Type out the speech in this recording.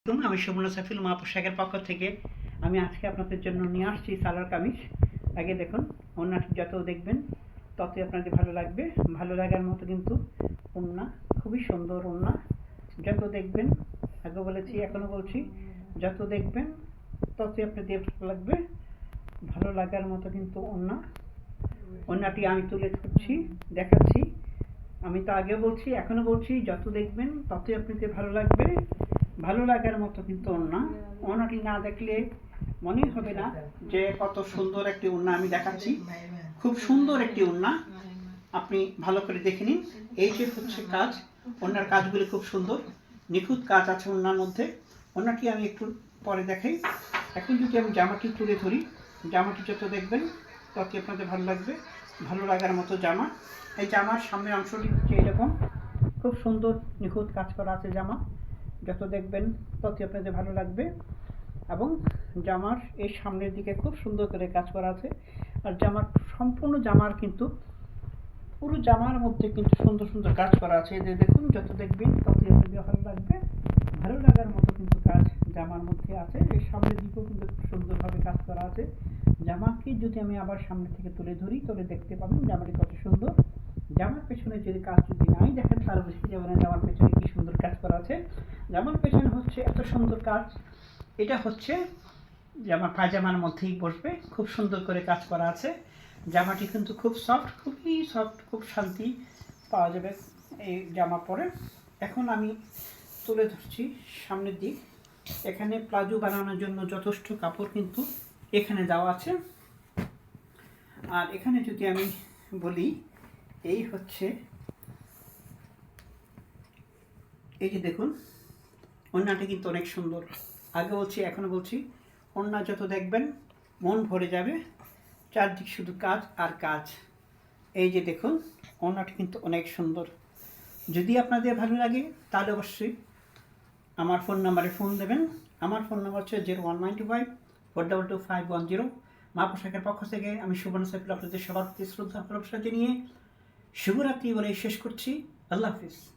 আমি সুবর্ণ সাইফুল মা পোশাকের পক্ষ থেকে আমি আজকে আপনাদের জন্য নিয়ে আসছি সালোয়ার কামিজ। আগে দেখুন, ওড়নাটি যত দেখবেন ততই আপনাদের ভালো লাগবে। ভালো লাগার মতো কিন্তু ওড়না, খুবই সুন্দর ওড়না। যত দেখবেন, আগে বলেছি এখনো বলছি, যত দেখবেন ততই আপনাদের ভালো লাগবে। ভালো লাগার মতো কিন্তু ওড়নাটি আমি তুলে ধরছি, দেখাচ্ছি। আমি তো আগে বলছি এখনো বলছি, যত দেখবেন ততই আপনাদের ভালো লাগবে। ভালো লাগার মতো কিন্তু ওড়নাটি না দেখলে মনেই হবে না যে কত সুন্দর একটি ওড়না আমি দেখাচ্ছি। খুব সুন্দর একটি ওড়না, আপনি ভালো করে দেখে নিন। এই যে হচ্ছে কাজ, ওড়নার কাজগুলি খুব সুন্দর, নিখুঁত কাজ আছে ওড়নার মধ্যে। ওড়নাটি আমি একটু পরে দেখাই। এখন যদি আমি জামাটি তুলে ধরি, জামাটি যত দেখবেন ততই আপনাদের ভালো লাগবে। ভালো লাগার মতো জামা। এই জামার সামনের অংশটি হচ্ছে এরকম, খুব সুন্দর নিখুঁত কাজ করা আছে জামা। যত দেখবেন ততই আপনাদের ভালো লাগবে। এবং জামার এই সামনের দিকে খুব সুন্দর করে কাজ করা আছে। আর জামার সম্পূর্ণ জামার কিন্তু পুরো জামার মধ্যে কিন্তু সুন্দর সুন্দর কাজ করা আছে। এই যে দেখুন, যত দেখবেন ততই আপনাদের ভালো লাগবে। ভালো লাগার মতো কিন্তু কাজ জামার মধ্যে আছে। এই সামনের দিকেও কিন্তু সুন্দরভাবে কাজ করা আছে। জামাকে যদি আমি আবার সামনে থেকে তুলে ধরি তবে দেখতে পাবেন জামাটি কত সুন্দর। জামার পেছনে যদি কাজ যদি নাই দেখেন তাহলে বুঝতে যাবেন না জামার পেছনে কি সুন্দর কাজ করা আছে। জামার পেছনে হচ্ছে এত সুন্দর কাজ। এটা হচ্ছে জামা পায়জামার মধ্যেই বসবে, খুব সুন্দর করে কাজ করা আছে। জামাটি কিন্তু খুব সফট, খুবই সফট, খুব শান্তি পাওয়া যাবে এই জামা পরে। এখন আমি তুলে ধরছি সামনের দিক। এখানে প্লাজো বানানোর জন্য যথেষ্ট কাপড় কিন্তু এখানে দেওয়া আছে। আর এখানে যদি আমি বলি, এই হচ্ছে, এই যে দেখুন, ওড়নাটা কিন্তু অনেক সুন্দর। আগে বলছি এখনো বলছি, ওড়না যত দেখবেন মন ভরে যাবে। চারদিক শুধু কাজ আর কাজ। এই যে দেখুন, ওড়নাটা কিন্তু অনেক সুন্দর। যদি আপনাদের ভালো লাগে তাহলে অবশ্যই আমার ফোন নাম্বারে ফোন দেবেন। আমার ফোন নাম্বার হচ্ছে 0195422510। মা পোশাকের পক্ষ থেকে আমি সুবর্ণ সাইফুল আপনাদের সবার প্রতি শ্রদ্ধা ভালোবাসা জানিয়ে শুভরাত্রি বলে শেষ করছি। আল্লাহ হাফিজ।